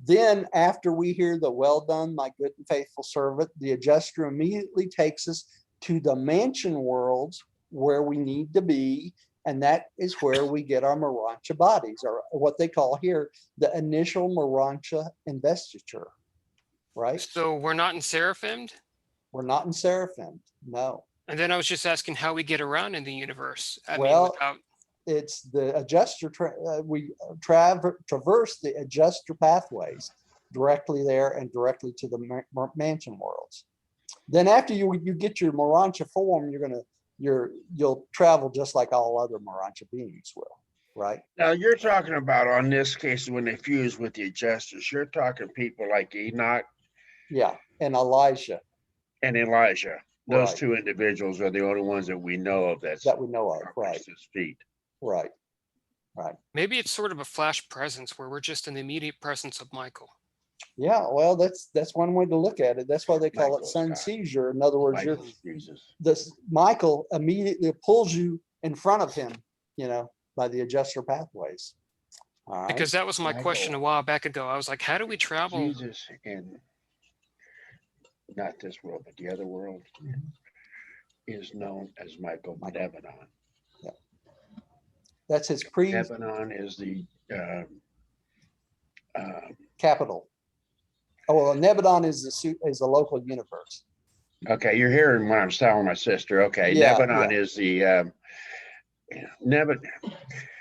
A: Then after we hear the "Well done, my good and faithful servant," the adjuster immediately takes us to the mansion worlds where we need to be. And that is where we get our Urantia bodies, or what they call here the initial Urantia investiture, right?
C: So we're not in Seraphim?
A: We're not in Seraphim, no.
C: And then I was just asking how we get around in the universe. I mean,
A: Well,
C: without
A: it's the adjuster, we traverse the adjuster pathways directly there and directly to the mansion worlds. Then after you get your Urantia form, you'll travel just like all other Urantia beings will, right?
I: Now you're talking about on this case when they fuse with the adjusters, you're talking people like Enoch
A: Yeah, and Elijah
I: and Elijah. Those
A: Right.
I: two individuals are the only ones that we know of
A: that we know of, right,
I: reached his feet.
A: right.
C: maybe it's sort of a flash presence where we're just in the immediate presence of Michael.
A: Yeah, well, that's one way to look at it. That's why they call it
I: Michael's
A: sun
I: God.
A: seizure. In other words, you're
I: Michael fuses.
A: this Michael immediately pulls you in front of him, by the adjuster pathways. All right.
C: Because that was my question a
I: Michael.
C: while back ago. I was like, how do we travel?
I: Jesus in not this world, but the other world is known as Michael Nebanon.
A: That's his
I: Nebanon is the
A: capital. Oh, well, Nebadon is the local universe.
I: okay, you're hearing what I'm telling my sister. Okay,
A: Yeah,
I: Nebanon is the Nebanon.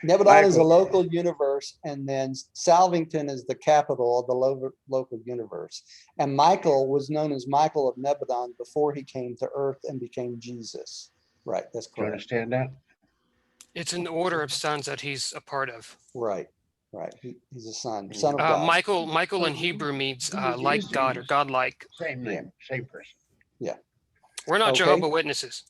A: Nebadon is a
I: Michael.
A: local universe, and then Salvington is the capital of the local universe. And Michael was known as Michael of Nebadon before he came to Earth and became Jesus. Right, that's
I: Do you
A: correct.
I: understand that?
C: It's an order of sons that he's a part of.
A: Right. He's a son of God.
C: Michael in Hebrew means like God or godlike.
I: Same name, same person.
C: We're not
A: Okay.
C: Jehovah's Witnesses.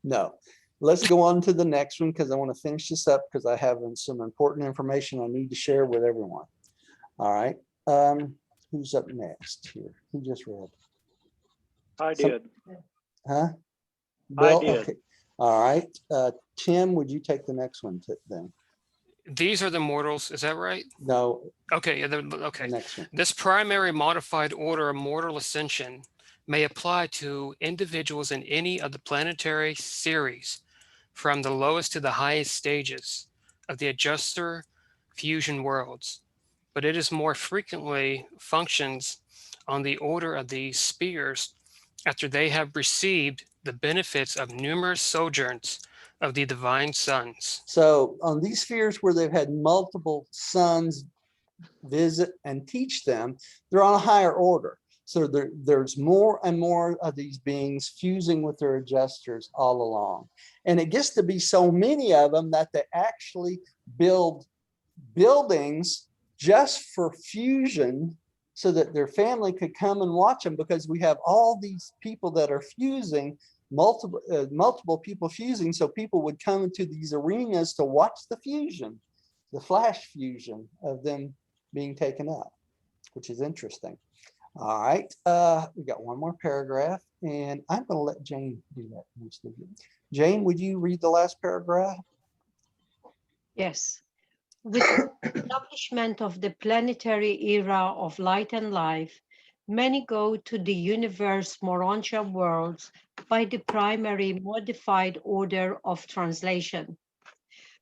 A: No. Let's go on to the next one because I want to finish this up because I have some important information I need to share with everyone. All right. Who's up next here? Who just read?
G: I
A: Some-
G: did.
A: Huh?
G: I
A: Bill?
G: did.
A: Okay. All right. Tim, would you take the next one then?
C: These are the mortals. Is that right?
A: No,
C: Okay. Yeah,
A: the
C: okay.
A: next one.
C: This primary modified order of mortal ascension may apply to individuals in any of the planetary series from the lowest to the highest stages of the adjuster fusion worlds, but it is more frequently functions on the order of these spheres after they have received the benefits of numerous sojourns of the divine sons.
A: So on these spheres where they've had multiple sons visit and teach them, they're on a higher order. So there's more and more of these beings fusing with their adjusters all along. And it gets to be so many of them that they actually build buildings just for fusion so that their family could come and watch them, because we have all these people that are fusing, multiple people fusing. So people would come into these arenas to watch the fusion, the flash fusion of them being taken up, which is interesting. All right, we got one more paragraph, and I'm going to let Jane do that. Jane, would you read the last paragraph?
E: Yes. With the establishment of the planetary era of light and life, many go to the universe Urantia worlds by the primary modified order of translation.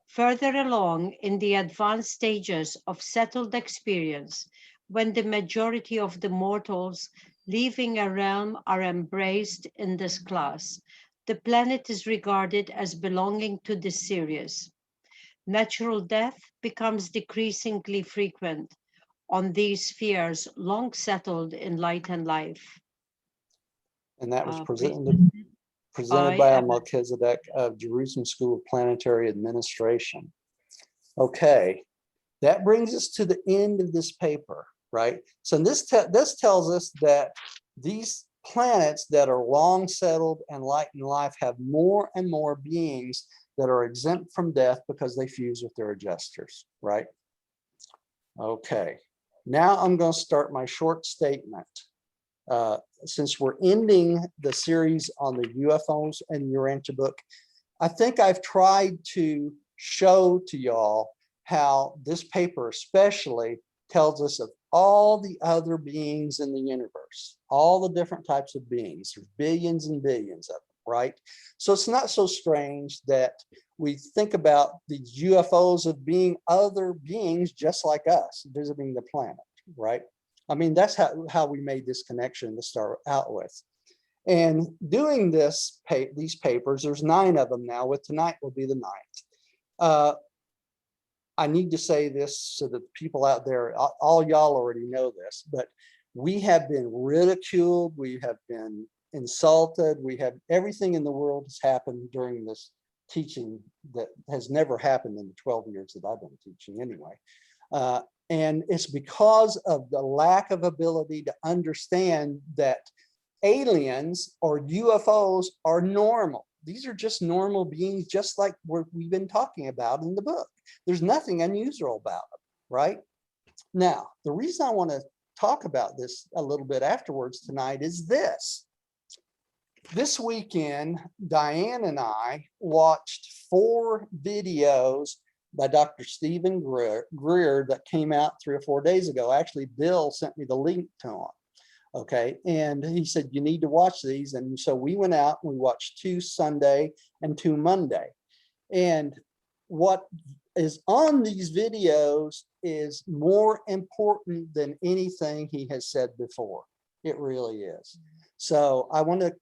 E: Further along in the advanced stages of settled experience, when the majority of the mortals leaving a realm are embraced in this class, the planet is regarded as belonging to the series. Natural death becomes decreasingly frequent on these spheres long settled in light and life.
A: And that was
E: Presented
A: presented
E: by
A: by Melchizedek of Jerusalem School of Planetary Administration. Okay, that brings us to the end of this paper, right? So this tells us that these planets that are long settled and light and life have more and more beings that are exempt from death because they fuse with their adjusters, right? Okay, now I'm going to start my short statement. Since we're ending the series on the UFOs and Urantia book, I think I've tried to show to y'all how this paper especially tells us of all the other beings in the universe, all the different types of beings. There's billions and billions of them, right? So it's not so strange that we think about these UFOs of being other beings just like us visiting the planet, right? I mean, that's how we made this connection to start out with. And doing these papers, there's 9 of them now, with tonight will be the 9th. I need to say this so that people out there, all y'all already know this, but we have been ridiculed, we have been insulted, we have everything in the world has happened during this teaching that has never happened in the 12 years that I've been teaching anyway. And it's because of the lack of ability to understand that aliens or UFOs are normal. These are just normal beings, just like we've been talking about in the book. There's nothing unusual about them, right? Now, the reason I want to talk about this a little bit afterwards tonight is this. This weekend, Diane and I watched 4 videos by Dr. Stephen Greer that came out 3 or 4 days ago. Actually, Bill sent me the link to them. Okay, and he said, you need to watch these. And so we went out and we watched 2 Sunday and 2 Monday. And what is on these videos is more important than anything he has said before. It really is. So I want to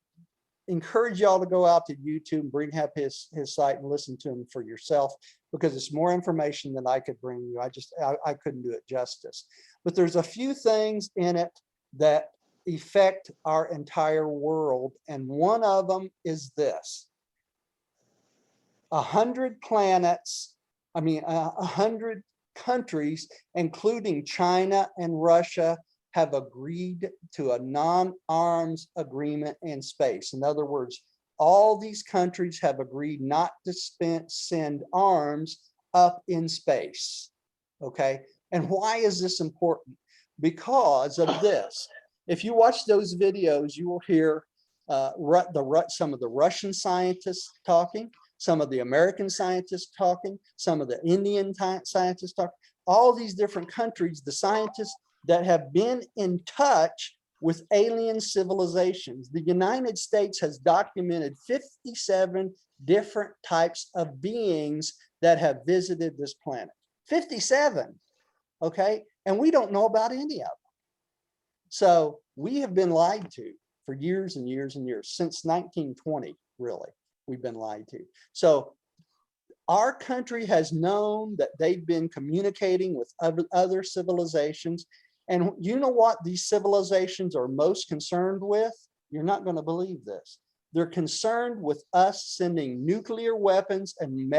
A: encourage y'all to go out to YouTube and bring up his site and listen to him for yourself, because it's more information than I could bring you. I couldn't do it justice. But there's a few things in it that affect our entire world, and one of them is this: 100 planets, 100 countries, including China and Russia, have agreed to a non-arms agreement in space. In other words, all these countries have agreed not to send arms up in space. Okay, and why is this important? Because of this. If you watch those videos, you will hear some of the Russian scientists talking, some of the American scientists talking, some of the Indian scientists talking, all these different countries, the scientists that have been in touch with alien civilizations. The United States has documented 57 different types of beings that have visited this planet. 57, okay? And we don't know about any of them. So we have been lied to for years and years and years, since 1920, really, we've been lied to. So our country has known that they've been communicating with other civilizations. And you know what these civilizations are most concerned with? You're not going to believe this. They're concerned with us sending nuclear weapons and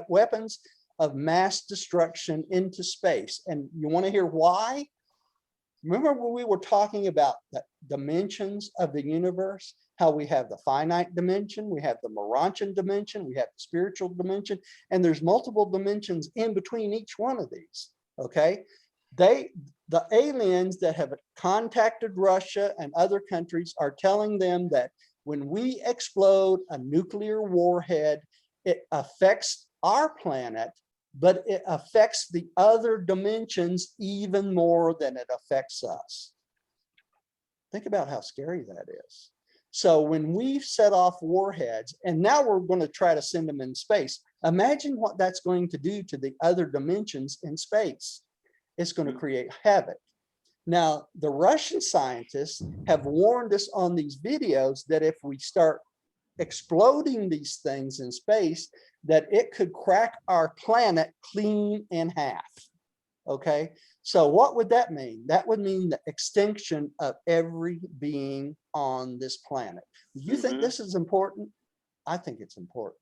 A: weapons of mass destruction into space. And you want to hear why? Remember when we were talking about the dimensions of the universe, how we have the finite dimension, we have the Urantian dimension, we have the spiritual dimension, and there's multiple dimensions in between each one of these, okay? The aliens that have contacted Russia and other countries are telling them that when we explode a nuclear warhead, it affects our planet, but it affects the other dimensions even more than it affects us. Think about how scary that is. So when we set off warheads, and now we're going to try to send them in space, imagine what that's going to do to the other dimensions in space. It's going to create havoc. Now, the Russian scientists have warned us on these videos that if we start exploding these things in space, that it could crack our planet clean in half. Okay, so what would that mean? That would mean the extinction of every being on this planet. Do you think this is important? I think it's important.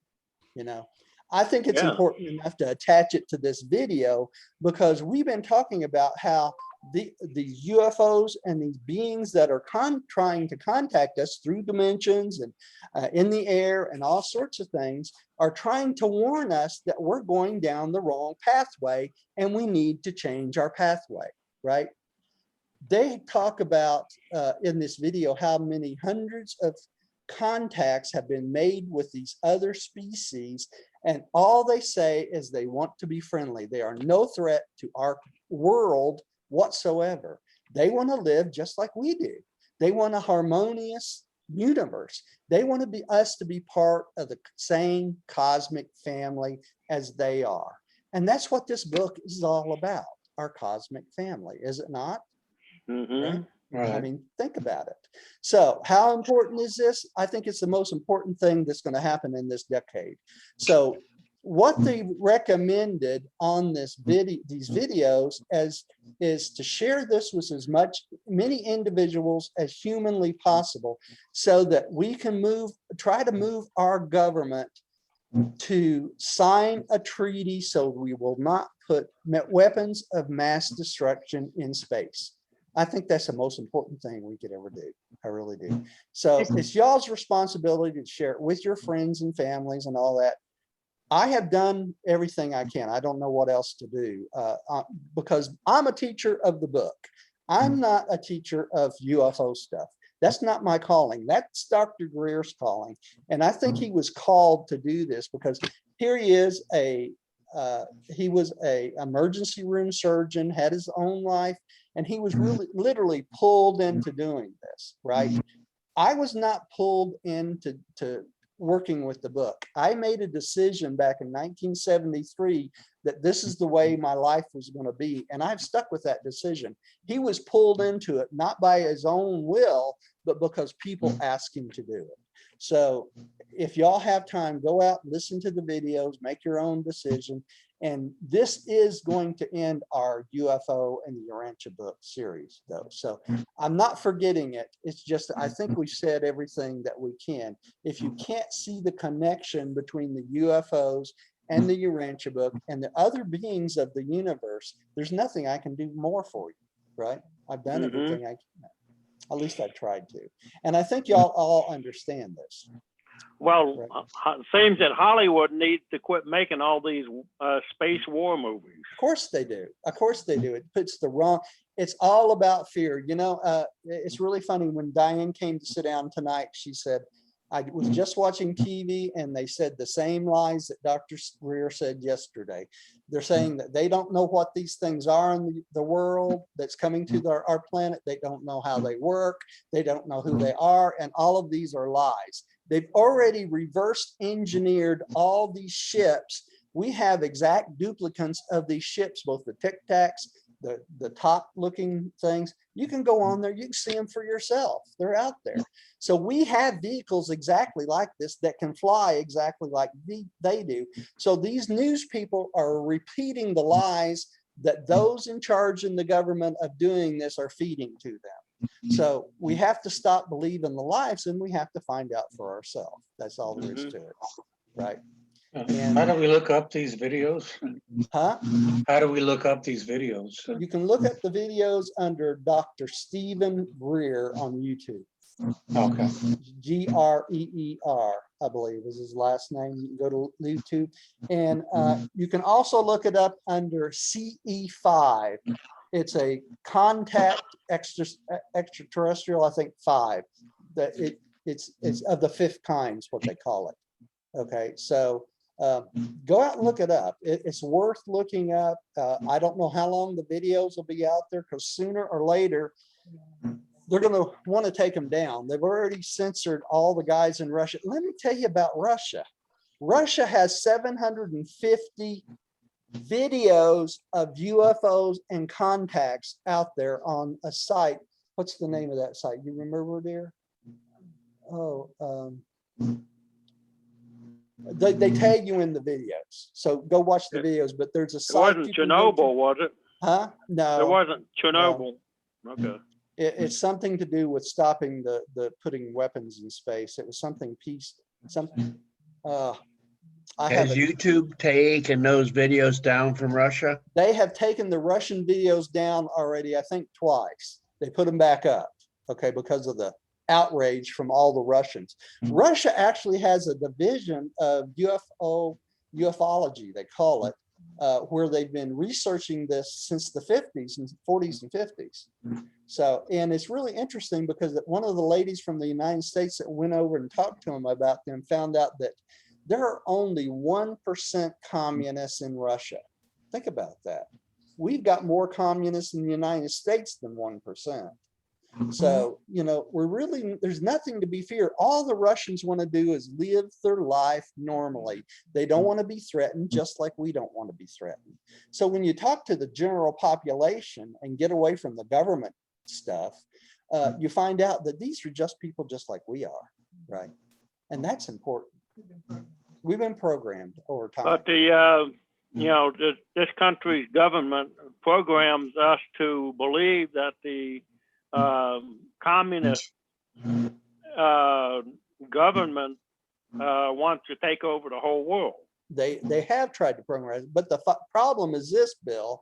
A: You know, I think it's important enough to attach it to this video, because we've been talking about how these UFOs and these beings that are trying to contact us through dimensions and in the air and all sorts of things are trying to warn us that we're going down the wrong pathway and we need to change our pathway, right? They talk about in this video how many hundreds of contacts have been made with these other species, and all they say is they want to be friendly. They are no threat to our world whatsoever. They want to live just like we do. They want a harmonious universe. They want to be us to be part of the same cosmic family as they are. And that's what this book is all about, our cosmic family, is it not? Right? I mean, think about it. So how important is this? I think it's the most important thing that's going to happen in this decade. So what they recommended on this video, these videos, is to share this with many individuals as humanly possible, so that we can try to move our government to sign a treaty so we will not put weapons of mass destruction in space. I think that's the most important thing we could ever do. I really do. So it's y'all's responsibility to share it with your friends and families and all that. I have done everything I can. I don't know what else to do because I'm a teacher of the book. I'm not a teacher of UFO stuff. That's not my calling. That's Dr. Greer's calling. And I think he was called to do this because here he is, he was a emergency room surgeon, had his own life, and he was really literally pulled into doing this, right? I was not pulled into working with the book. I made a decision back in 1973 that this is the way my life was going to be, and I've stuck with that decision. He was pulled into it, not by his own will, but because people asked him to do it. So if y'all have time, go out, listen to the videos, make your own decision. And this is going to end our UFO and the Urantia book series, though. So I'm not forgetting it. It's just, I think we've said everything that we can. If you can't see the connection between the UFOs and the Urantia book and the other beings of the universe, there's nothing I can do more for you, right? I've done everything I can. At least I tried to. And I think y'all all understand this.
G: Well, it seems that Hollywood needs to quit making all these space war movies.
A: Of course they do. Of course they do. It puts the wrong, it's all about fear. You know, it's really funny when Diane came to sit down tonight, she said, I was just watching TV and they said the same lies that Dr. Greer said yesterday. They're saying that they don't know what these things are in the world that's coming to our planet. They don't know how they work. They don't know who they are. And all of these are lies. They've already reverse engineered all these ships. We have exact duplicates of these ships, both the Tic Tacs, the top looking things. You can go on there, you can see them for yourself. They're out there. So we have vehicles exactly like this that can fly exactly like they do. So these news people are repeating the lies that those in charge in the government of doing this are feeding to them. So we have to stop believing the lies and we have to find out for ourselves. That's all there is to it, right?
F: How do we look up these videos?
A: Huh?
F: How do we look up these videos?
A: You can look at the videos under Dr. Stephen Greer on YouTube.
F: Okay.
A: Greer, I believe is his last name. You can go to YouTube. And you can also look it up under CE5. It's a contact extraterrestrial, I think 5. That it's of the 5th kind is what they call it. Okay, so go out and look it up. It's worth looking up. I don't know how long the videos will be out there because sooner or later they're going to want to take them down. They've already censored all the guys in Russia. Let me tell you about Russia. Russia has 750 videos of UFOs and contacts out there on a site. What's the name of that site? You remember, dear? Oh, they tag you in the videos, so go watch the videos. But there's a site.
G: It wasn't Chernobyl, was it?
A: Huh? No.
G: It wasn't Chernobyl. No. Okay.
A: It's something to do with stopping the putting weapons in space. It was something something.
I: Has YouTube taken those videos down from Russia?
A: They have taken the Russian videos down already, I think twice. They put them back up, okay, because of the outrage from all the Russians. Russia actually has a division of ufology, they call it, where they've been researching this since the 50s and 40s and 50s. So, and it's really interesting because one of the ladies from the United States that went over and talked to them about them found out that there are only 1% communists in Russia. Think about that. We've got more communists in the United States than 1%. So, you know, there's nothing to be feared. All the Russians want to do is live their life normally. They don't want to be threatened, just like we don't want to be threatened. So when you talk to the general population and get away from the government stuff, you find out that these are just people just like we are, right? And that's important. We've been programmed over time.
G: But this country's government programs us to believe that the communist government wants to take over the whole world.
A: They have tried to program it, but the problem is this, Bill.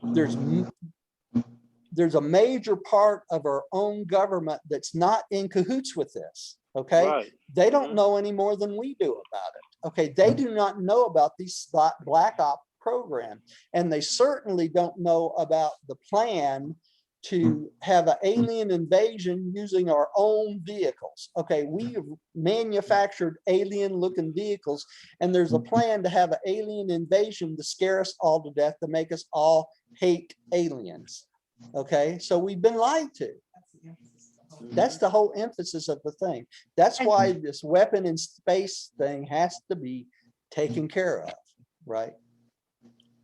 A: There's a major part of our own government that's not in cahoots with this. Okay, right. They don't know any more than we do about it. Okay, they do not know about these black op program, and they certainly don't know about the plan to have an alien invasion using our own vehicles. Okay, we have manufactured alien looking vehicles, and there's a plan to have an alien invasion to scare us all to death, to make us all hate aliens. Okay, so we've been lied to. That's the whole emphasis of the thing. That's why this weapon in space thing has to be taken care of, right?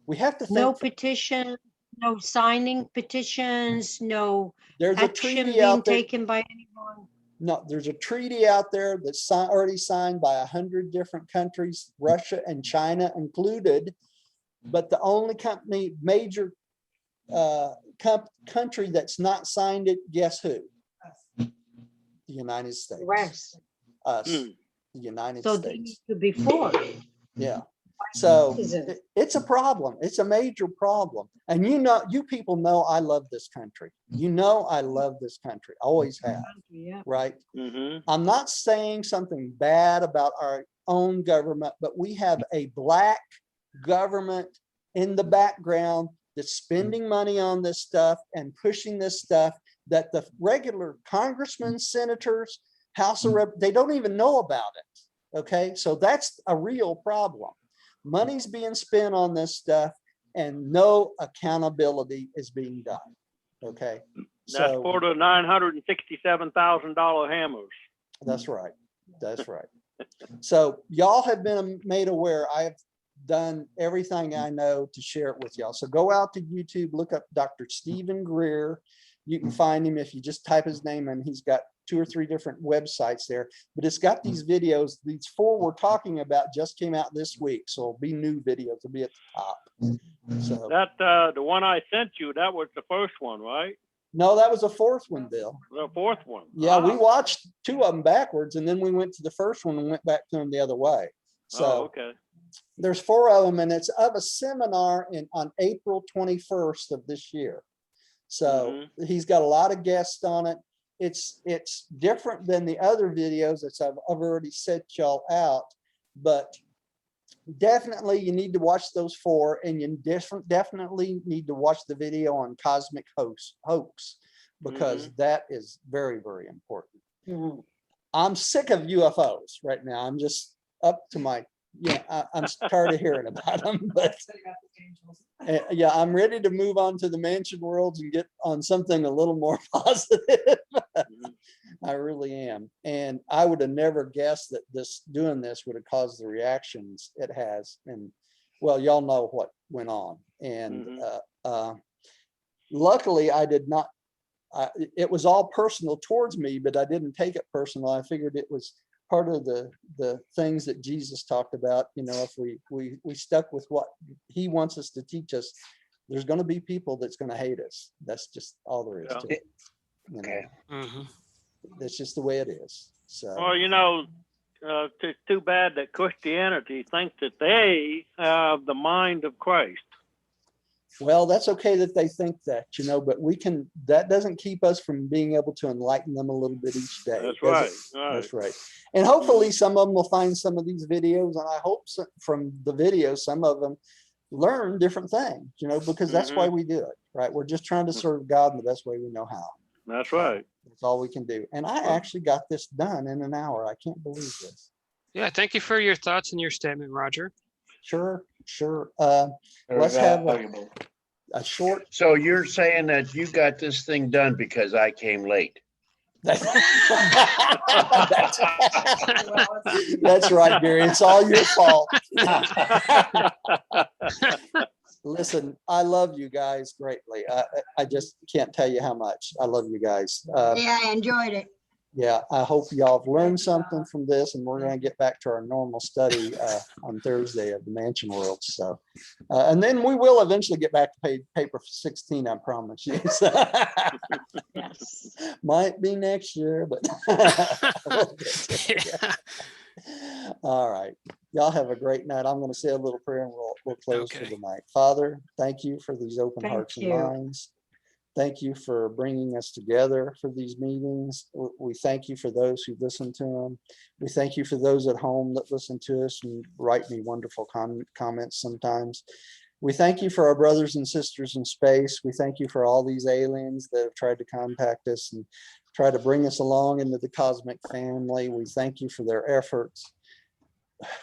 A: We have to think.
E: No petition, no signing petitions, no
A: there's a
E: action
A: treaty
E: being
A: out there.
E: taken by anyone.
A: No, there's a treaty out there that's already signed by 100 different countries, Russia and China included. But the only major country that's not signed it, guess who? The United States.
E: West.
A: Us, the United States.
E: So they need to be forced.
A: Yeah. So it's a problem. It's a major problem. And you people know I love this country. You know I love this country. Always have.
E: Yeah.
A: Right? I'm not saying something bad about our own government, but we have a black government in the background that's spending money on this stuff and pushing this stuff that the regular congressmen, senators, House of Rep, they don't even know about it. Okay, so that's a real problem. Money's being spent on this stuff and no accountability is being done. Okay,
G: That's
A: so
G: for the $967,000 hammers.
A: that's right. That's right. So y'all have been made aware. I have done everything I know to share it with y'all. So go out to YouTube, look up Dr. Stephen Greer. You can find him if you just type his name in. He's got 2 or 3 different websites there, but it's got these videos. These 4 we're talking about just came out this week. So it'll be new videos. It'll be at the top. So
G: That the one I sent you, that was the first one, right?
A: no, that was a 4th one, Bill.
G: The 4th one.
A: Yeah, we
G: Ah.
A: watched 2 of them backwards and then we went to the first one and went back to them the other way. So
G: Oh, okay.
A: there's 4 of them and it's of a seminar on April 21st of this year. So he's got a lot of guests on it. It's different than the other videos that I've already set y'all out, but definitely you need to watch those 4 and you definitely need to watch the video on cosmic hoax because that is very, very important. I'm sick of UFOs right now. I'm just up to my, I'm tired of hearing about them, but yeah, I'm ready to move on to the mansion worlds and get on something a little more positive. I really am. And I would have never guessed that doing this would have caused the reactions it has. And well, y'all know what went on. And luckily I did not, it was all personal towards me, but I didn't take it personal. I figured it was part of the things that Jesus talked about. If we stuck with what he wants us to teach us, there's going to be people that's going to hate us. That's just all there is to it.
I: Okay.
A: That's just the way it is. So
G: Well, it's too bad that Christianity thinks that they have the mind of Christ.
A: well, that's okay that they think that, but that doesn't keep us from being able to enlighten them a little bit each day.
G: That's right.
A: That's right. And hopefully some of them will find some of these videos, and I hope from the videos, some of them learn different things, because that's why we do it, right? We're just trying to serve God in the best way we know how.
G: That's right.
A: That's all we can do. And I actually got this done in an hour. I can't believe this.
C: Yeah, thank you for your thoughts and your statement, Roger.
A: Sure.
I: Very
A: Let's have
I: valuable.
A: a short.
I: So you're saying that you got this thing done because I came late?
A: That's right, Gary. It's all your fault. Listen, I love you guys greatly. I just can't tell you how much I love you guys.
J: Yeah, I enjoyed it.
A: Yeah, I hope y'all have learned something from this, and we're going to get back to our normal study on Thursday of the Mansion World. So, and then we will eventually get back to paper 16, I promise you. So,
J: Yes.
A: might be next year, but we'll get to it.
C: Yeah.
A: All right. Y'all have a great night. I'm going to say a little prayer and we'll close for the night. Father, thank you for these open
E: Thank
A: hearts and
E: you.
A: minds. Thank you for bringing us together for these meetings. We thank you for those who listen to them. We thank you for those at home that listen to us and write me wonderful comments sometimes. We thank you for our brothers and sisters in space. We thank you for all these aliens that have tried to contact us and try to bring us along into the cosmic family. We thank you for their efforts.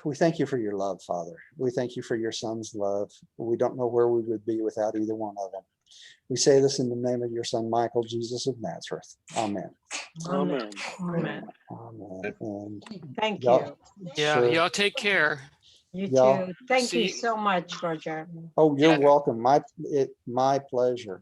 A: We thank you for your love, Father. We thank you for your son's love. We don't know where we would be without either one of them. We say this in the name of your son, Michael, Jesus of Nazareth. Amen.
G: Amen.
B: Amen.
A: Amen. And
E: Thank
A: y'all-
E: you.
C: Yeah,
A: Sure.
C: y'all take care.
E: You
A: Yeah.
E: too. Thank you
C: See-
E: so much, Roger.
A: Oh, you're
C: Yeah.
A: welcome. My pleasure.